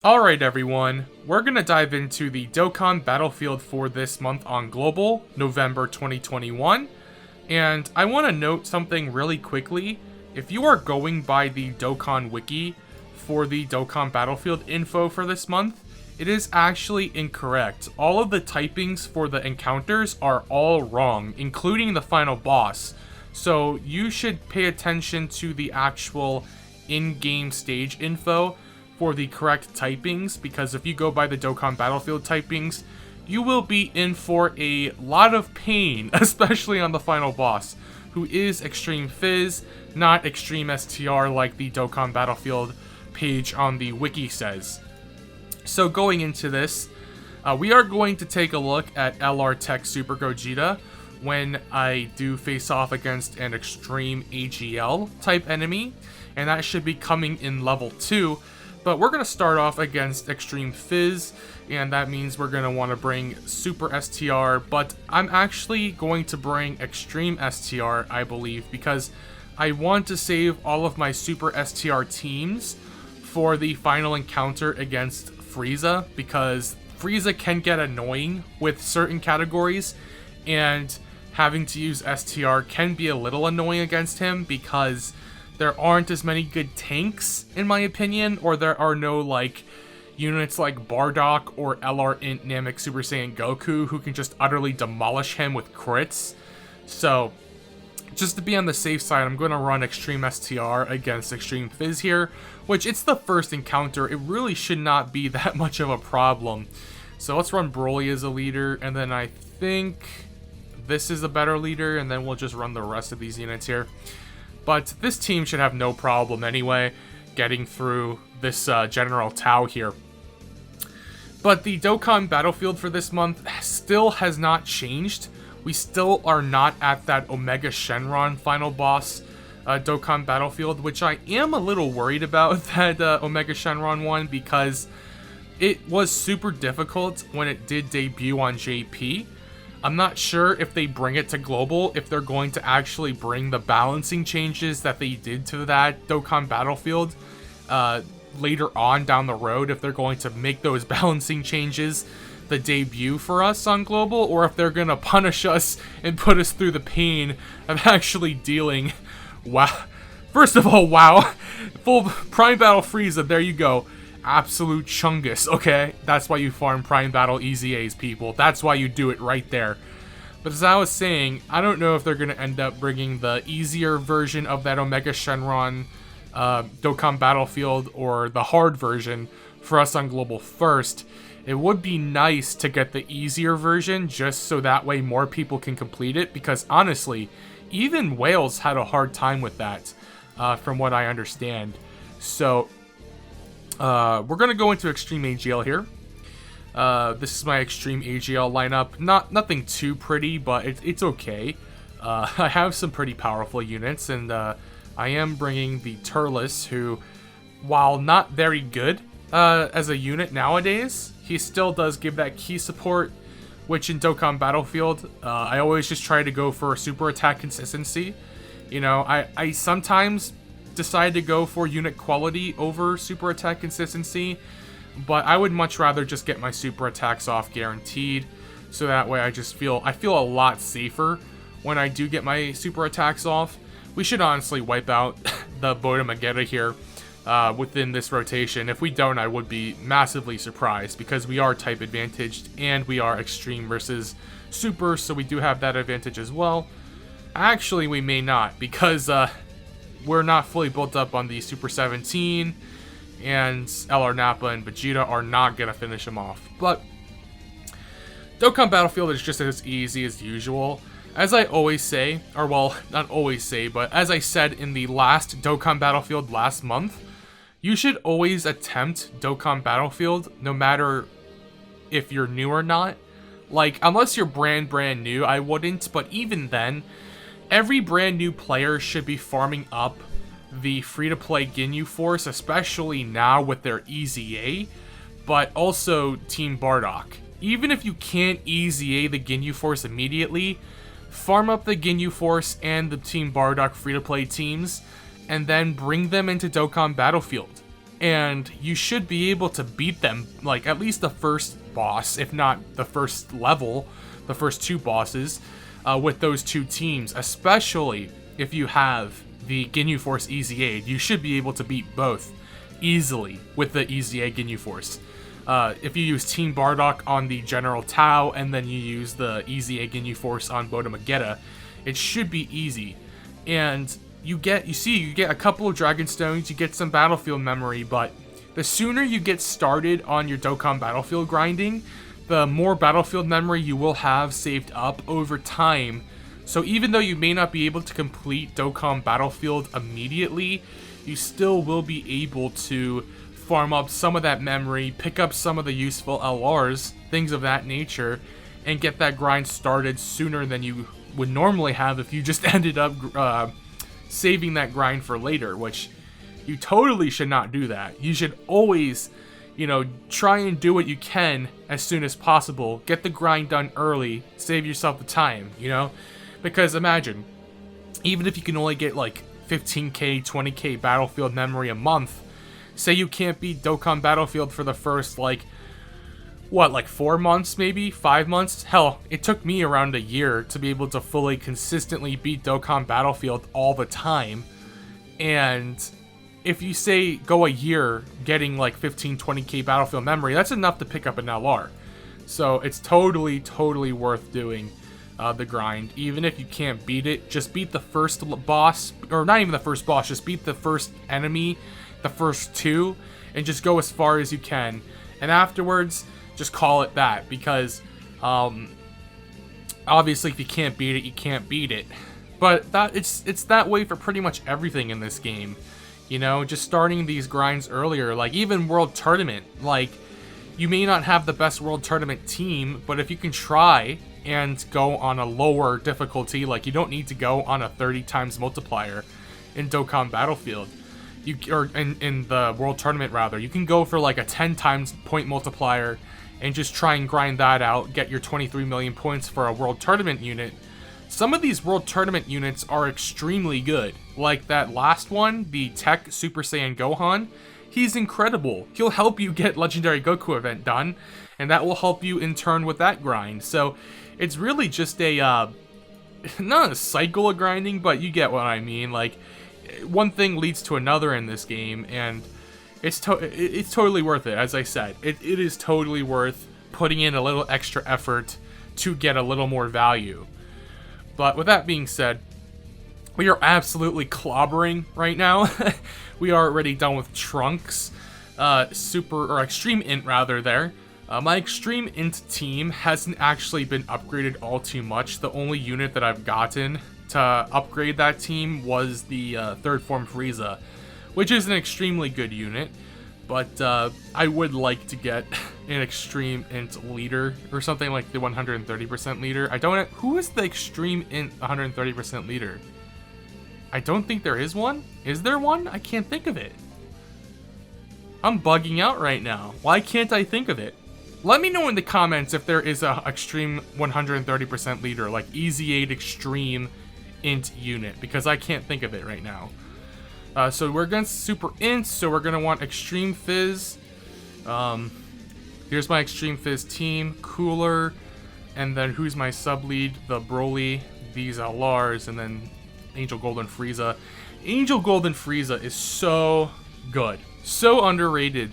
Alright everyone, we're gonna dive into the Dokkan Battlefield for this month on Global, November 2021. And I want to note something really quickly. If you are going by the Dokkan Wiki for the Dokkan Battlefield info for this month, it is actually incorrect. All of the typings for the encounters are all wrong, including the final boss. So you should pay attention to the actual in-game stage info for the correct typings, because if you go by the Dokkan Battlefield typings, you will be in for a lot of pain, especially on the final boss, who is Extreme Fizz, not Extreme STR like the Dokkan Battlefield page on the wiki says. So going into this, we are going to take a look at LR Tech Super Gogeta when I do face off against an Extreme AGL type enemy, and that should be coming in level 2. But we're going to start off against Extreme Fizz, and that means we're going to want to bring Super STR, but I'm actually going to bring Extreme STR, I believe, because I want to save all of my Super STR teams for the final encounter against Frieza, because Frieza can get annoying with certain categories, and having to use STR can be a little annoying against him because there aren't as many good tanks, in my opinion, or there are no, like, units like Bardock or LR Int Namek Super Saiyan Goku who can just utterly demolish him with crits. So, just to be on the safe side, I'm going to run Extreme STR against Extreme Fizz here, which it's the first encounter. It really should not be that much of a problem. So let's run Broly as a leader, and then I think this is a better leader, and then we'll just run the rest of these units here. But this team should have no problem anyway getting through this General Tao here. But the Dokkan Battlefield for this month still has not changed. We still are not at that Omega Shenron final boss Dokkan Battlefield, which I am a little worried about, that Omega Shenron one, because it was super difficult when it did debut on JP. I'm not sure if they bring it to Global, if they're going to actually bring the balancing changes that they did to that Dokkan Battlefield later on down the road, if they're going to make those balancing changes the debut for us on Global, or if they're going to punish us and put us through the pain of actually dealing. Wow. First of all, wow. Full Prime Battle Frieza, there you go. Absolute chungus, okay? That's why you farm Prime Battle EZAs, people. That's why you do it right there. But as I was saying, I don't know if they're going to end up bringing the easier version of that Omega Shenron Dokkan Battlefield, or the hard version for us on Global first. It would be nice to get the easier version, just so that way more people can complete it, because honestly, even Wales had a hard time with that, from what I understand. So we're going to go into Extreme AGL here. This is my Extreme AGL lineup. Nothing too pretty, but it's okay. I have some pretty powerful units, and I am bringing the Turles, who, while not very good as a unit nowadays, he still does give that key support, which in Dokkan Battlefield, I always just try to go for super attack consistency. You know, I sometimes decide to go for unit quality over super attack consistency, but I would much rather just get my super attacks off guaranteed, so that way I feel a lot safer when I do get my super attacks off. We should honestly wipe out the Boda Magetta here within this rotation. If we don't, I would be massively surprised, because we are type advantaged and we are extreme versus super, so we do have that advantage as well. Actually, we may not, because we're not fully built up on the Super 17, and LR Nappa and Vegeta are not going to finish him off. But Dokkan Battlefield is just as easy as usual. As I always say, or well, not always say, but as I said in the last Dokkan Battlefield last month, you should always attempt Dokkan Battlefield, no matter if you're new or not. Like, unless you're brand new, I wouldn't, but even then, every brand new player should be farming up the free-to-play Ginyu Force, especially now with their EZA, but also Team Bardock. Even if you can't EZA the Ginyu Force immediately, farm up the Ginyu Force and the Team Bardock free-to-play teams, and then bring them into Dokkan Battlefield. and you should be able to beat them, like at least the first boss, if not the first level, the first two bosses, with those two teams, especially if you have the Ginyu Force Easy Aid. You should be able to beat both easily with the Easy Aid Ginyu Force. If you use Team Bardock on the General Tao, and then you use the Easy Aid Ginyu Force on Boda Magetta, it should be easy. And you get a couple of Dragon Stones, you get some Battlefield memory, but the sooner you get started on your Dokkan Battlefield grinding, the more Battlefield memory you will have saved up over time. So even though you may not be able to complete Dokkan Battlefield immediately, you still will be able to farm up some of that memory, pick up some of the useful LRs, things of that nature, and get that grind started sooner than you would normally have if you just ended up saving that grind for later, which you totally should not do that. You should always, try and do what you can as soon as possible. Get the grind done early, save yourself the time, Because imagine, even if you can only get like 15k, 20k Battlefield memory a month, say you can't beat Dokkan Battlefield for the first, 4 months, maybe? 5 months? Hell, it took me around a year to be able to fully, consistently beat Dokkan Battlefield all the time. And if you say go a year getting 15, 20k Battlefield memory, that's enough to pick up an LR. So it's totally, totally worth doing the grind. Even if you can't beat it, just beat the first boss, or not even the first boss, just beat the first enemy, the first two, and just go as far as you can. And afterwards, just call it that, because obviously if you can't beat it, you can't beat it. But it's that way for pretty much everything in this game. Just starting these grinds earlier, even World Tournament, you may not have the best World Tournament team, but if you can try and go on a lower difficulty, you don't need to go on a 30 times multiplier in Dokkan Battlefield, or in the World Tournament rather, you can go for a 10 times point multiplier and just try and grind that out, get your 23 million points for a World Tournament unit. Some of these World Tournament units are extremely good, like that last one, the Tech Super Saiyan Gohan. He's incredible. He'll help you get Legendary Goku event done, and that will help you in turn with that grind. So it's really just a, not a cycle of grinding, but you get what I mean. One thing leads to another in this game, and it's totally worth it. As I said, it is totally worth putting in a little extra effort to get a little more value. But with that being said, we are absolutely clobbering right now. We are already done with Trunks, Extreme Int rather there. My Extreme Int team hasn't actually been upgraded all too much. The only unit that I've gotten to upgrade that team was the Third Form Frieza, which is an extremely good unit. But I would like to get an Extreme Int leader, or something like the 130% leader. Who is the Extreme Int 130% leader? I don't think there is one. Is there one? I can't think of it. I'm bugging out right now. Why can't I think of it? Let me know in the comments if there is a Extreme 130% leader, like Easy Aid Extreme Int unit, because I can't think of it right now. So we're against Super Int, so we're gonna want Extreme Fizz. Here's my Extreme Fizz team, Cooler, and then who's my sub lead? The Broly, these Lars, and then Angel Golden Frieza. Angel Golden Frieza is so good, so underrated.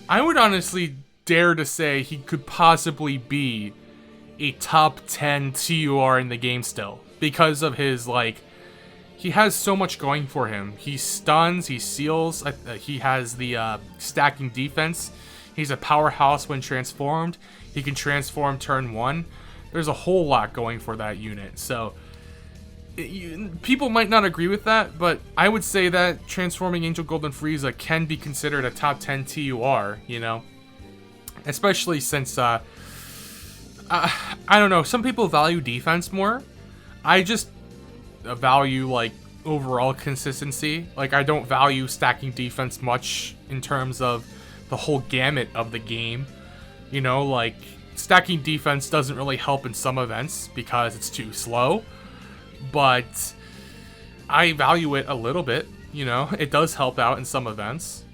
I would honestly dare to say he could possibly be a top 10 TUR in the game still, because of his, he has so much going for him. He stuns, he seals, he has the stacking defense. He's a powerhouse when transformed. He can transform turn 1. There's a whole lot going for that unit. So people might not agree with that, but I would say that transforming Angel Golden Frieza can be considered a top 10 TUR, especially since I don't know, some people value defense more. I just value overall consistency. I don't value stacking defense much in terms of the whole gamut of the game. Stacking defense doesn't really help in some events because it's too slow, but I value it a little bit. It does help out in some events.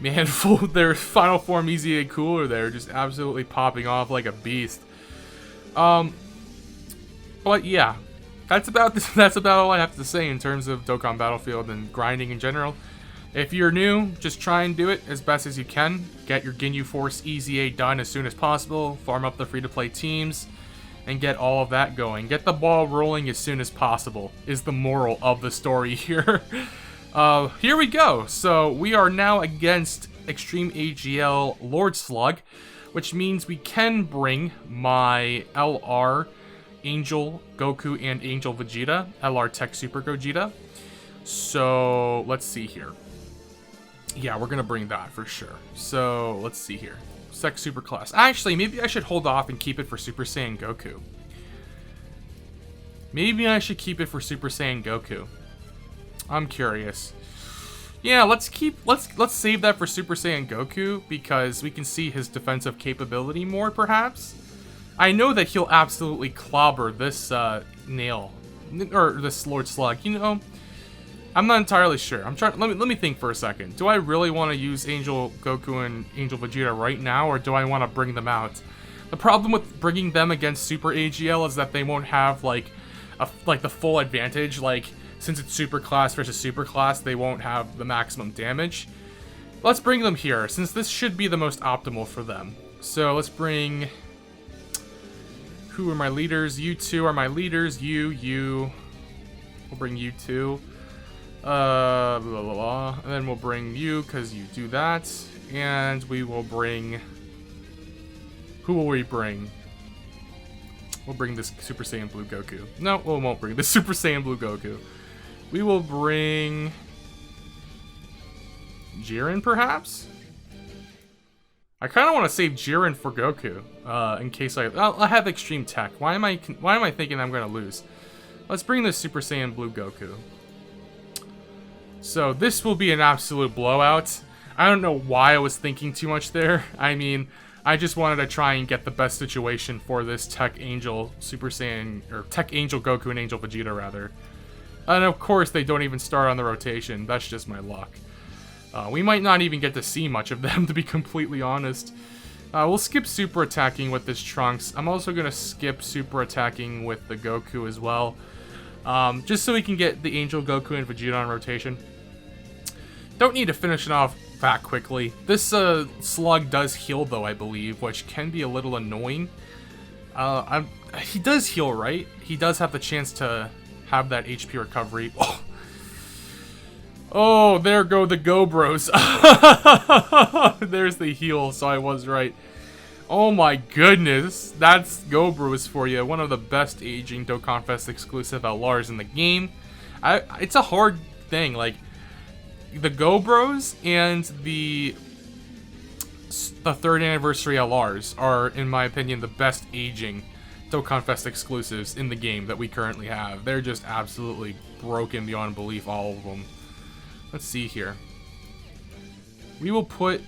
Man, their final form EZA Cooler there, just absolutely popping off like a beast. But yeah, that's about all I have to say in terms of Dokkan Battlefield and grinding in general. If you're new, just try and do it as best as you can. Get your Ginyu Force EZA done as soon as possible. Farm up the free-to-play teams, and get all of that going. Get the ball rolling as soon as possible is the moral of the story here. Here we go. So we are now against Extreme AGL Lord Slug, which means we can bring my LR Angel Goku and Angel Vegeta, LR Tech Super Gogeta. So let's see here. Yeah, we're gonna bring that for sure. So let's see here. Sec Super Class. Actually, maybe I should hold off and keep it for Super Saiyan Goku. Maybe I should keep it for Super Saiyan Goku. I'm curious. Yeah, let's save that for Super Saiyan Goku because we can see his defensive capability more, perhaps. I know that he'll absolutely clobber this nail or this Lord Slug. You know, I'm not entirely sure. I'm trying. Let me think for a second. Do I really want to use Angel Goku and Angel Vegeta right now, or do I want to bring them out? The problem with bringing them against Super AGL is that they won't have like the full advantage. Like, since it's Super Class versus Super Class, they won't have the maximum damage. Let's bring them here, since this should be the most optimal for them. So let's bring. Who are my leaders? You two are my leaders. You. We'll bring you two. Blah, blah, blah. And then we'll bring you, because you do that. And we will bring... Who will we bring? We'll bring this Super Saiyan Blue Goku. No, we won't bring this Super Saiyan Blue Goku. We will bring... Jiren, perhaps? I kind of want to save Jiren for Goku, in case I have Extreme Tech. Why am I thinking I'm going to lose? Let's bring this Super Saiyan Blue Goku. So this will be an absolute blowout. I don't know why I was thinking too much there. I mean, I just wanted to try and get the best situation for this Tech Angel Super Saiyan, or Tech Angel Goku and Angel Vegeta rather. And of course they don't even start on the rotation. That's just my luck. We might not even get to see much of them, to be completely honest. We'll skip super attacking with this Trunks. I'm also going to skip super attacking with the Goku as well. Just so we can get the Angel Goku and Vegeta on rotation. Don't need to finish it off that quickly. This Slug does heal though, I believe, which can be a little annoying. He does heal, right? He does have the chance to have that HP recovery. Oh, there go the Go Bros. There's the heal, so I was right. Oh my goodness, that's Go Bros for you. One of the best aging Dokkan Fest exclusive LRs in the game. It's a hard thing, like, the Go Bros and the 3rd anniversary LRs are, in my opinion, the best aging Dokkan Fest exclusives in the game that we currently have. They're just absolutely broken beyond belief, all of them. Let's see here. We will put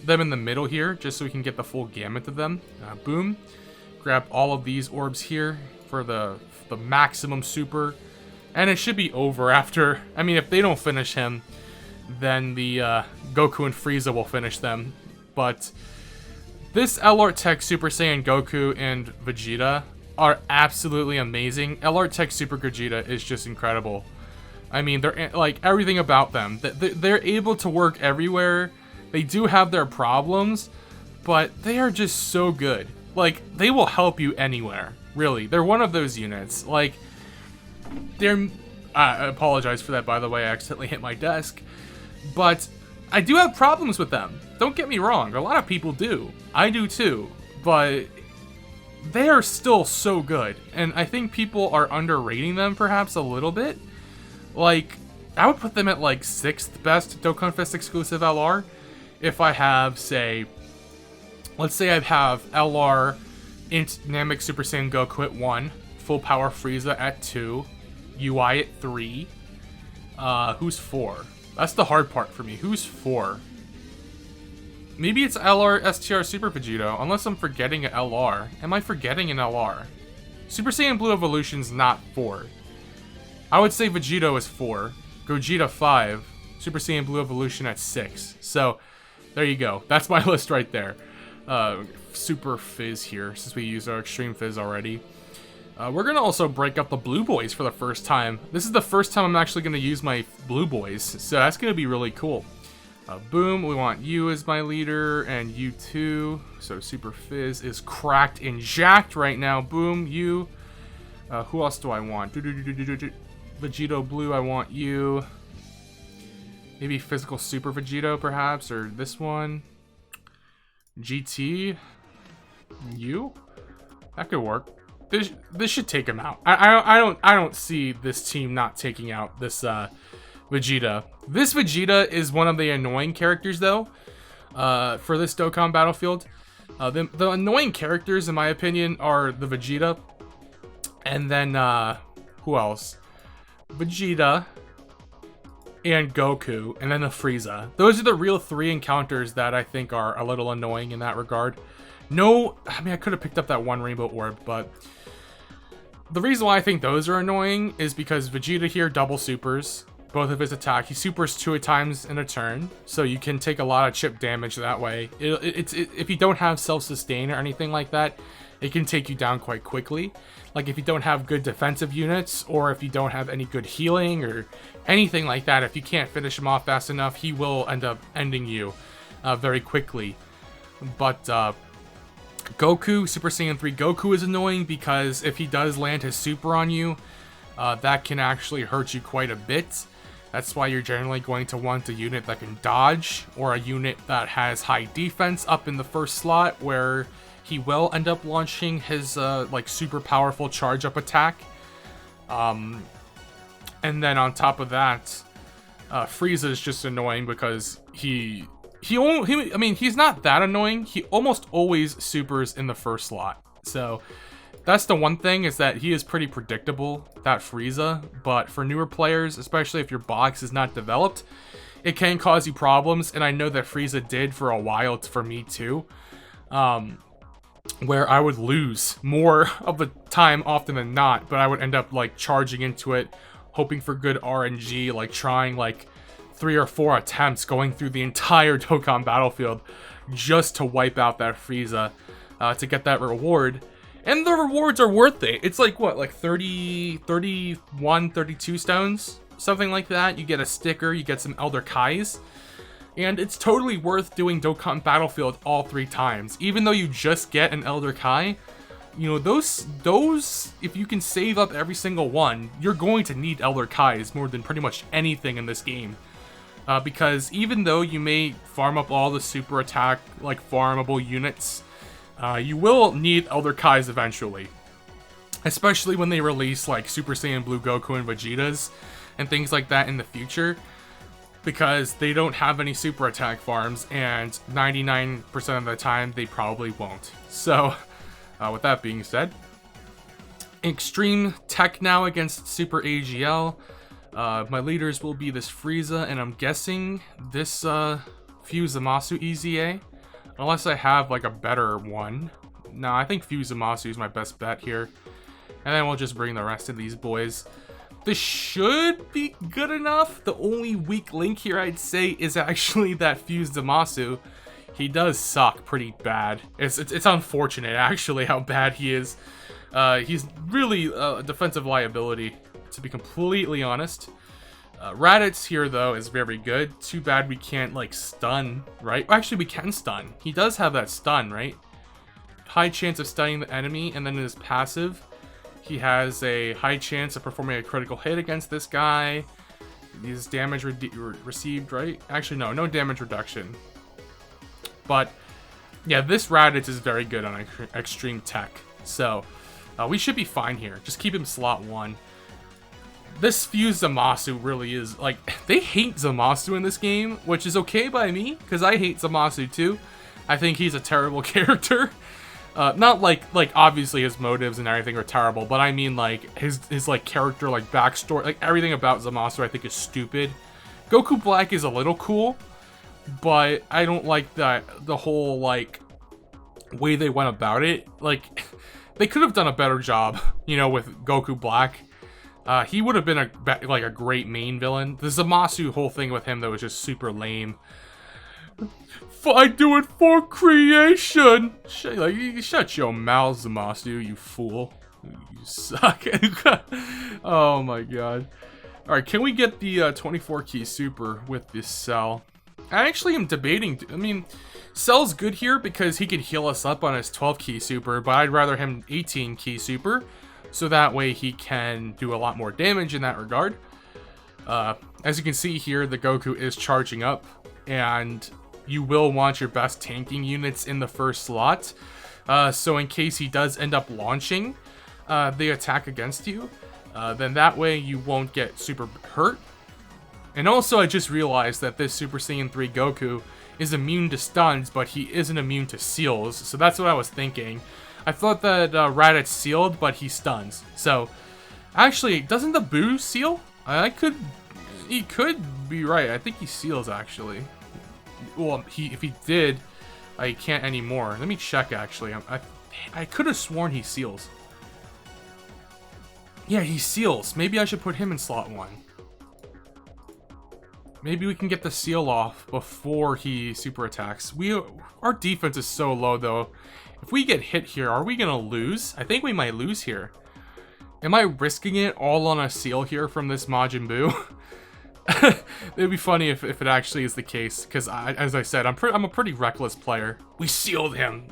them in the middle here, just so we can get the full gamut of them. Boom. Grab all of these orbs here for the maximum super. And it should be over after... I mean, if they don't finish him, then the Goku and Frieza will finish them. But this LR Tech Super Saiyan Goku and Vegeta are absolutely amazing. LR Tech Super Gogeta is just incredible. I mean, they're like everything about them. They're able to work everywhere. They do have their problems, but they are just so good. Like, they will help you anywhere, really. They're one of those units. Like, they're... I apologize for that, by the way. I accidentally hit my desk. But I do have problems with them. Don't get me wrong. A lot of people do. I do too. But they are still so good. And I think people are underrating them, perhaps, a little bit. Like, I would put them at, like, 6th best Dokkan Fest exclusive LR. If I have, say... Let's say I have LR Namek Super Saiyan Goku at 1. Full Power Frieza at 2. UI at 3. Who's 4? That's the hard part for me. Who's 4? Maybe it's LR STR Super Vegito, unless I'm forgetting an LR. Am I forgetting an LR? Super Saiyan Blue Evolution's not 4. I would say Vegito is 4, Gogeta 5, Super Saiyan Blue Evolution at 6. So, there you go. That's my list right there. Super Fizz here, since we used our Extreme Fizz already. We're going to also break up the Blue Boys for the first time. This is the first time I'm actually going to use my Blue Boys, so that's going to be really cool. Boom, we want you as my leader, and you too. So Super Fizz is cracked and jacked right now. Boom, you. Who else do I want? Vegito Blue, I want you. Maybe Physical Super Vegito, perhaps, or this one. GT, you. That could work. This should take him out. I don't see this team not taking out this Vegeta. This Vegeta is one of the annoying characters, though, for this Dokkan Battlefield. The annoying characters, in my opinion, are the Vegeta, and then who else? Vegeta and Goku, and then the Frieza. Those are the real 3 encounters that I think are a little annoying in that regard. No, I mean, I could have picked up that one Rainbow Orb, but the reason why I think those are annoying is because Vegeta here double supers both of his attack. He supers 2 times in a turn, so you can take a lot of chip damage that way. If you don't have self-sustain or anything like that, it can take you down quite quickly. Like if you don't have good defensive units, or if you don't have any good healing or anything like that, if you can't finish him off fast enough, he will end up ending you very quickly. But Goku, Super Saiyan 3 Goku is annoying because if he does land his super on you, that can actually hurt you quite a bit. That's why you're generally going to want a unit that can dodge, or a unit that has high defense up in the first slot, where he will end up launching his like super powerful charge up attack. And then on top of that, Frieza is just annoying because I mean, he's not that annoying. He almost always supers in the first slot. So that's the one thing, is that he is pretty predictable, that Frieza. But for newer players, especially if your box is not developed, it can cause you problems. And I know that Frieza did for a while for me too. Where I would lose more of the time often than not, but I would end up like charging into it, hoping for good RNG, like trying like 3 or 4 attempts, going through the entire Dokkan Battlefield just to wipe out that Frieza to get that reward. And the rewards are worth it. It's like, what, like 30, 31, 32 stones? Something like that. You get a sticker, you get some Elder Kais. And it's totally worth doing Dokkan Battlefield all 3 times. Even though you just get an Elder Kai, you know, those, if you can save up every single one, you're going to need Elder Kais more than pretty much anything in this game. Because even though you may farm up all the super attack, like farmable units, you will need Elder Kais eventually. Especially when they release like Super Saiyan Blue Goku and Vegetas and things like that in the future. Because they don't have any super attack farms, and 99% of the time they probably won't. So, with that being said, Extreme Tech now against Super AGL. My leaders will be this Frieza, and I'm guessing this Fuse Zamasu EZA. Unless I have like a better one. No, I think Fuse Zamasu is my best bet here. And then we'll just bring the rest of these boys. This should be good enough. The only weak link here, I'd say, is actually that Fuse Zamasu. He does suck pretty bad. It's unfortunate, actually, how bad he is. He's really a defensive liability, to be completely honest. Raditz here, though, is very good. Too bad we can't, like, stun, right? Actually, we can stun. He does have that stun, right? High chance of stunning the enemy, and then in his passive, he has a high chance of performing a critical hit against this guy. He's damage received, right? Actually, no damage reduction. But, yeah, this Raditz is very good on Extreme Tech. So, we should be fine here. Just keep him slot 1. This Fuse Zamasu really is, like, they hate Zamasu in this game, which is okay by me, because I hate Zamasu too. I think he's a terrible character. Not like obviously his motives and everything are terrible, but I mean like his like character, like backstory, like everything about Zamasu I think is stupid. Goku Black is a little cool, but I don't like the whole like way they went about it. Like they could have done a better job, you know, with Goku Black. He would have been like a great main villain. The Zamasu whole thing with him, though, was just super lame. I do it for creation! Shut your mouth, Zamasu, you fool. You suck. Oh my god. Alright, can we get the 24 key super with this Cell? I actually am debating. I mean, Cell's good here because he could heal us up on his 12 key super, but I'd rather him 18 key super, so that way he can do a lot more damage in that regard. As you can see here, the Goku is charging up, and you will want your best tanking units in the first slot. So in case he does end up launching the attack against you, then that way you won't get super hurt. And also, I just realized that this Super Saiyan 3 Goku is immune to stuns, but he isn't immune to seals. So that's what I was thinking. I thought that Raditz sealed, but he stuns. So, actually, doesn't the Boo seal? He could be right. I think he seals, actually. Well, if he did, I can't anymore. Let me check, actually. I could have sworn he seals. Yeah, he seals. Maybe I should put him in slot 1. Maybe we can get the seal off before he super attacks. Our defense is so low, though. If we get hit here, are we gonna lose? I think we might lose here. Am I risking it all on a seal here from this Majin Buu? It'd be funny if it actually is the case, because as I said, I'm a pretty reckless player. We sealed him.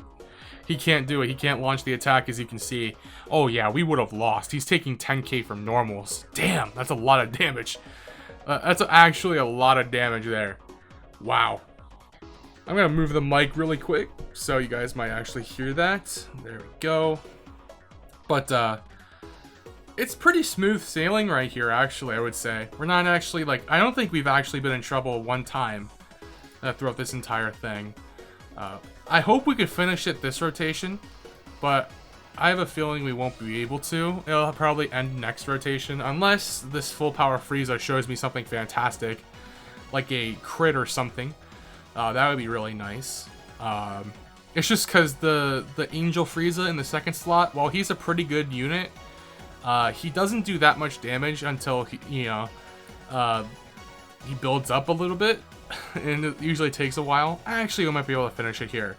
He can't do it. He can't launch the attack, as you can see. Oh yeah, we would have lost. He's taking 10k from normals. Damn, that's a lot of damage. That's actually a lot of damage there. Wow. I'm gonna move the mic really quick, so you guys might actually hear that. There we go. But, it's pretty smooth sailing right here, actually, I would say. We're not actually, I don't think we've actually been in trouble one time throughout this entire thing. I hope we could finish it this rotation, but I have a feeling we won't be able to. It'll probably end next rotation, unless this full power Frieza shows me something fantastic, like a crit or something. That would be really nice. It's just because the Angel Frieza in the second slot, while he's a pretty good unit, he doesn't do that much damage until he builds up a little bit, and it usually takes a while. Actually, we might be able to finish it here.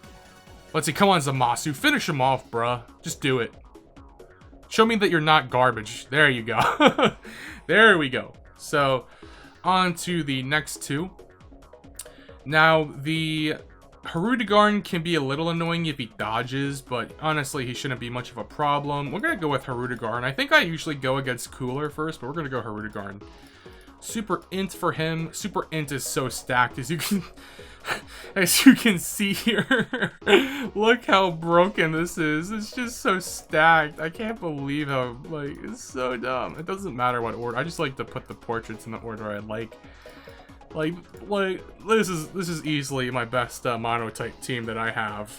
Let's see, come on, Zamasu, finish him off, bruh. Just do it. Show me that you're not garbage. There you go. There we go. So, on to the next two. Now, the Harudegarn can be a little annoying if he dodges, but honestly, he shouldn't be much of a problem. We're going to go with Harudegarn. I think I usually go against Cooler first, but we're going to go Harudegarn. Super Int for him. Super Int is so stacked, as you can see here. Look how broken this is. It's just so stacked. I can't believe how, it's so dumb. It doesn't matter what order. I just like to put the portraits in the order I like. This is easily my best mono-type team that I have.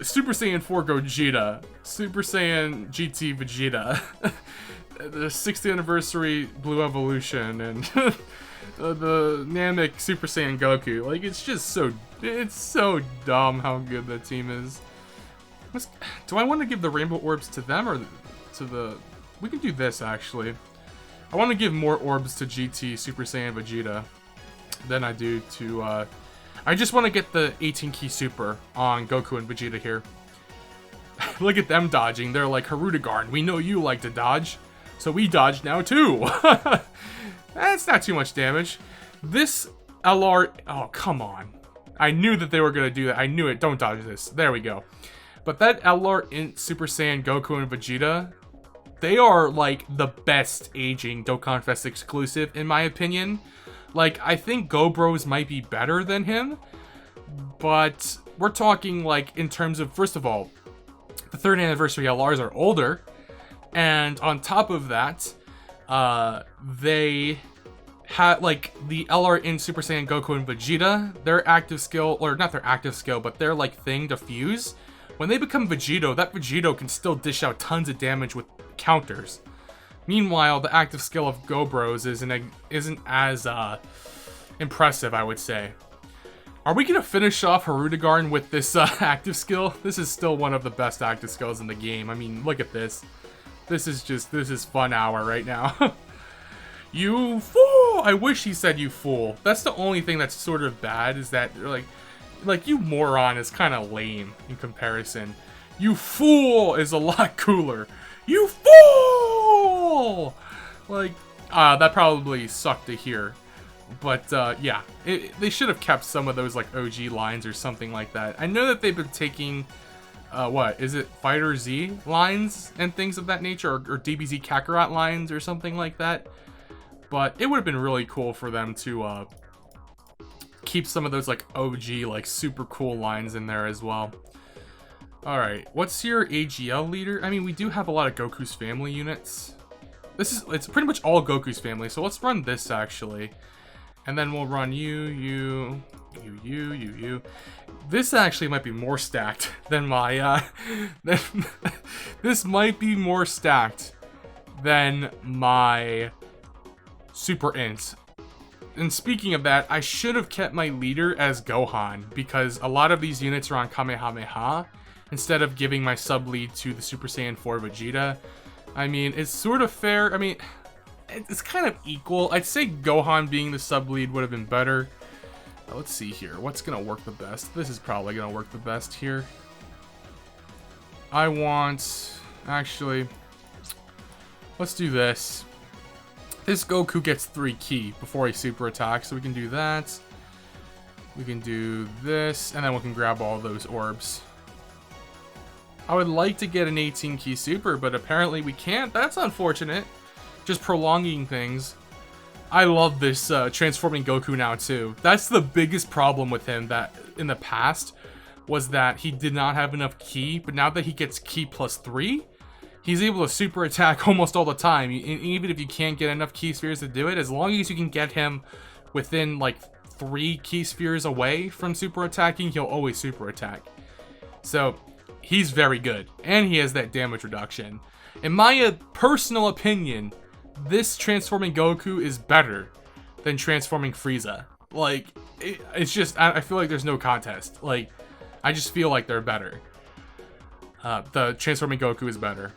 Super Saiyan 4 Gogeta, Super Saiyan GT Vegeta, the 6th anniversary Blue Evolution, and the Namek Super Saiyan Goku. It's just so dumb how good that team is. Do I want to give the Rainbow Orbs to them or to the... We can do this, actually. I want to give more orbs to GT Super Saiyan Vegeta than I do to, I just want to get the 18 key super on Goku and Vegeta here. Look at them dodging. They're like, Harudegarn, we know you like to dodge, so we dodge now too. That's not too much damage. This LR, oh, come on. I knew that they were going to do that. I knew it. Don't dodge this. There we go. But that LR in Super Saiyan Goku and Vegeta, they are, the best aging Dokkan Fest exclusive, in my opinion. I think Gobros might be better than him, but we're talking, in terms of, first of all, the 3rd anniversary LRs are older, and on top of that, they had, the LR in Super Saiyan Goku and Vegeta, their active skill, or not their active skill, but their, thing to fuse, when they become Vegito, that Vegito can still dish out tons of damage with counters. Meanwhile, the active skill of Gobros isn't as impressive, I would say. Are we gonna finish off Harudegarn with this active skill? This is still one of the best active skills in the game. I mean, look at this. This is fun hour right now. You fool! I wish he said you fool. That's the only thing that's sort of bad, is that like you moron is kind of lame in comparison. You fool is a lot cooler. You fool! Like, that probably sucked to hear. But, yeah. They should have kept some of those, like, OG lines or something like that. I know that they've been taking, what? Is it Fighter Z lines and things of that nature? Or DBZ Kakarot lines or something like that? But it would have been really cool for them to, keep some of those, like, OG, like, super cool lines in there as well. Alright, what's your AGL leader? I mean, we do have a lot of Goku's family units. It's pretty much all Goku's family, so let's run this, actually. And then we'll run you. This actually might be more stacked than my, this might be more stacked than my Super Int. And speaking of that, I should have kept my leader as Gohan, because a lot of these units are on Kamehameha, instead of giving my sub-lead to the Super Saiyan 4 Vegeta. I mean, it's sort of fair. I mean, it's kind of equal. I'd say Gohan being the sub-lead would have been better. Let's see here. What's going to work the best? This is probably going to work the best here. I want... Actually, let's do this. This Goku gets 3 ki before he super attacks, so we can do that. We can do this, and then we can grab all those orbs. I would like to get an 18 ki super, but apparently we can't. That's unfortunate. Just prolonging things. I love this transforming Goku now too. That's the biggest problem with him, that in the past was that he did not have enough ki, but now that he gets ki plus 3, he's able to super attack almost all the time. Even if you can't get enough ki spheres to do it, as long as you can get him within like 3 ki spheres away from super attacking, he'll always super attack. So he's very good, and he has that damage reduction. In my personal opinion, this transforming Goku is better than transforming Frieza. Like, it's just, I feel like there's no contest. Like, I just feel like they're better. The transforming Goku is better.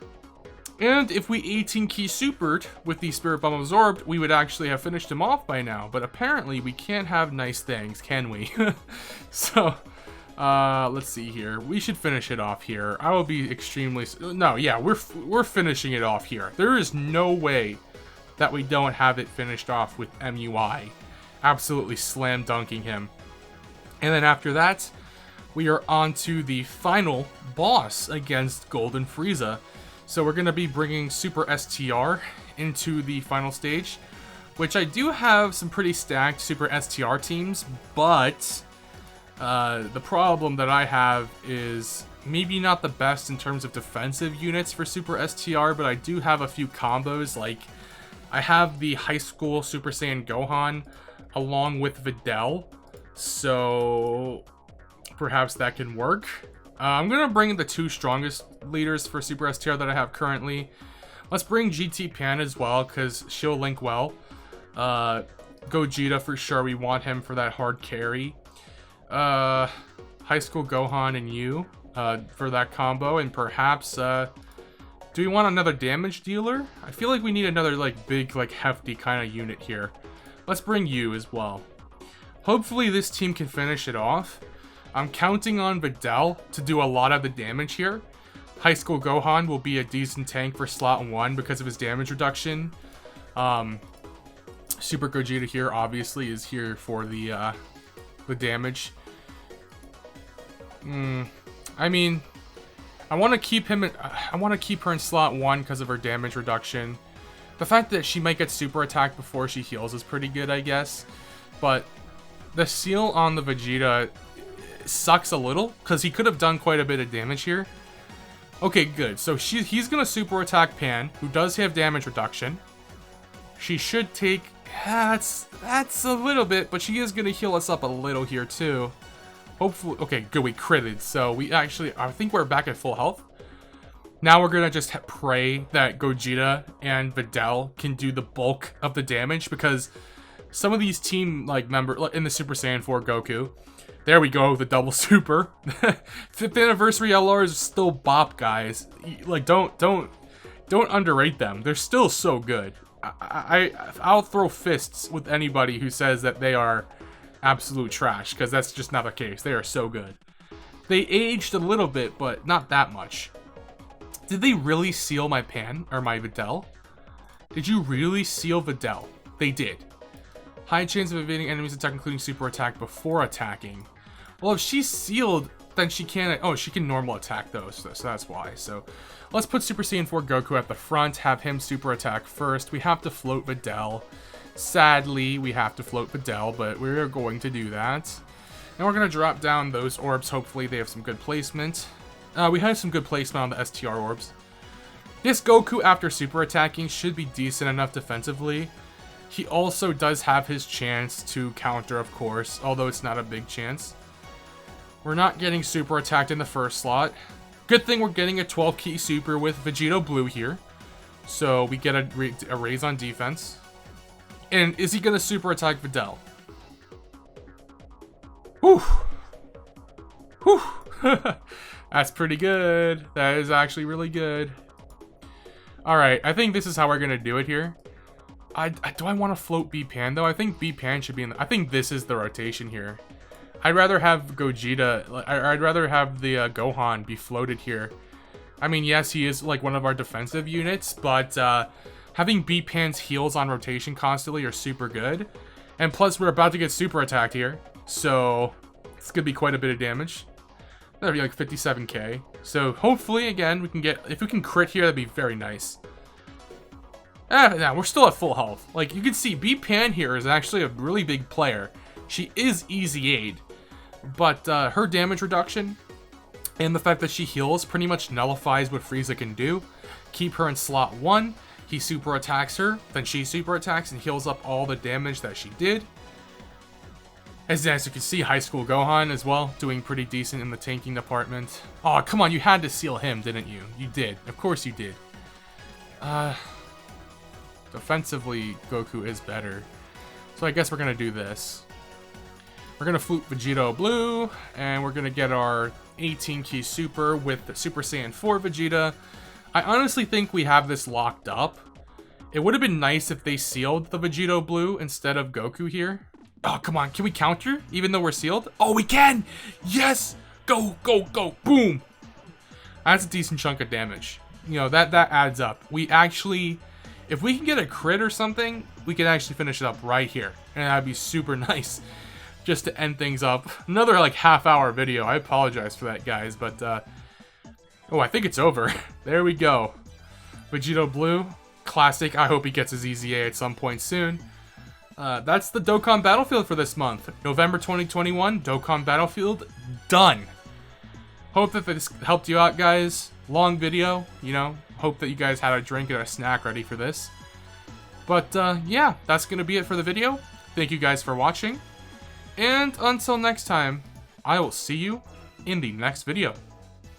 And if we 18 ki supered with the Spirit Bomb absorbed, we would actually have finished him off by now. But apparently we can't have nice things, can we? So, let's see here. We should finish it off here. I will be extremely... No, yeah, we're finishing it off here. There is no way that we don't have it finished off with MUI. Absolutely slam dunking him. And then after that, we are on to the final boss against Golden Frieza. So we're going to be bringing Super STR into the final stage, which I do have some pretty stacked Super STR teams, but the problem that I have is maybe not the best in terms of defensive units for Super STR, but I do have a few combos. Like, I have the High School Super Saiyan Gohan along with Videl, so perhaps that can work. I'm going to bring the 2 strongest leaders for Super STR that I have currently. Let's bring GT Pan as well, because she'll link well. Gogeta for sure, we want him for that hard carry. High School Gohan and you for that combo, and perhaps do we want another damage dealer? I feel like we need another like big, like hefty kind of unit here. Let's bring you as well. Hopefully this team can finish it off. I'm counting on Videl to do a lot of the damage here. High School Gohan will be a decent tank for slot 1 because of his damage reduction. Super Gogeta here obviously is here for the damage. I mean, I want to keep him. I want to keep her in slot 1 because of her damage reduction. The fact that she might get super attacked before she heals is pretty good, I guess. But the seal on the Vegeta sucks a little because he could have done quite a bit of damage here. Okay, good. So he's gonna super attack Pan, who does have damage reduction. She should take. That's a little bit, but she is gonna heal us up a little here too. Hopefully, okay, good. We critted, so we actually. I think we're back at full health. Now we're gonna just pray that Gogeta and Videl can do the bulk of the damage, because some of these team members in the Super Saiyan 4 Goku. There we go, the double super. 5th anniversary LR is still bop, guys. Like, don't Don't underrate them. They're still so good. I'll throw fists with anybody who says that they are absolute trash, because that's just not the case. They are so good. They aged a little bit, but not that much. Did they really seal my Pan, or my Videl? Did you really seal Videl? They did. High chance of evading enemies attack, including super attack, before attacking. Well, if she's sealed, then she can't... Oh, she can normal attack those, so that's why. So, let's put Super Saiyan 4 Goku at the front, have him super attack first. We have to float Videl. Sadly, we have to float Videl, but we're going to do that. And we're going to drop down those orbs. Hopefully, they have some good placement. We had some good placement on the STR orbs. This Goku, after super attacking, should be decent enough defensively. He also does have his chance to counter, of course, although it's not a big chance. We're not getting super attacked in the first slot. Good thing we're getting a 12 key super with Vegito Blue here. So we get a raise on defense. And is he going to super attack Videl? Whew. Whew. That's pretty good. That is actually really good. Alright, I think this is how we're going to do it here. Do I want to float B-Pan though? I think B-Pan should be in I think this is the rotation here. I'd rather have Gogeta, I'd rather have the Gohan be floated here. I mean, yes, he is like one of our defensive units, but having B-Pan's heals on rotation constantly are super good. And plus, we're about to get super attacked here, so it's gonna be quite a bit of damage. That'd be like 57k. So hopefully, again, we can get, if we can crit here, that'd be very nice. No, we're still at full health. Like, you can see, B-Pan here is actually a really big player. She is easy aid, but her damage reduction and the fact that she heals pretty much nullifies what Frieza can do. Keep her in slot 1, he super attacks her, then she super attacks and heals up all the damage that she did. As you can see, High School Gohan as well, doing pretty decent in the tanking department. Oh, come on, you had to seal him, didn't you? You did. Of course you did. Defensively, Goku is better. So I guess we're going to do this. We're going to float Vegito Blue, and we're going to get our 18 key super with the Super Saiyan 4 Vegeta. I honestly think we have this locked up. It would have been nice if they sealed the Vegito Blue instead of Goku here. Oh, come on. Can we counter even though we're sealed? Oh, we can! Yes! Go, go, go. Boom! That's a decent chunk of damage. You know, that adds up. We actually... If we can get a crit or something, we can actually finish it up right here. And that'd be super nice. Just to end things up. Another like half-hour video. I apologize for that, guys. But, oh, I think it's over. There we go. Vegito Blue. Classic. I hope he gets his EZA at some point soon. That's the Dokkan Battlefield for this month. November 2021, Dokkan Battlefield, done. Hope that this helped you out, guys. Long video, you know. Hope that you guys had a drink and a snack ready for this. But, yeah, that's going to be it for the video. Thank you guys for watching. And until next time, I will see you in the next video.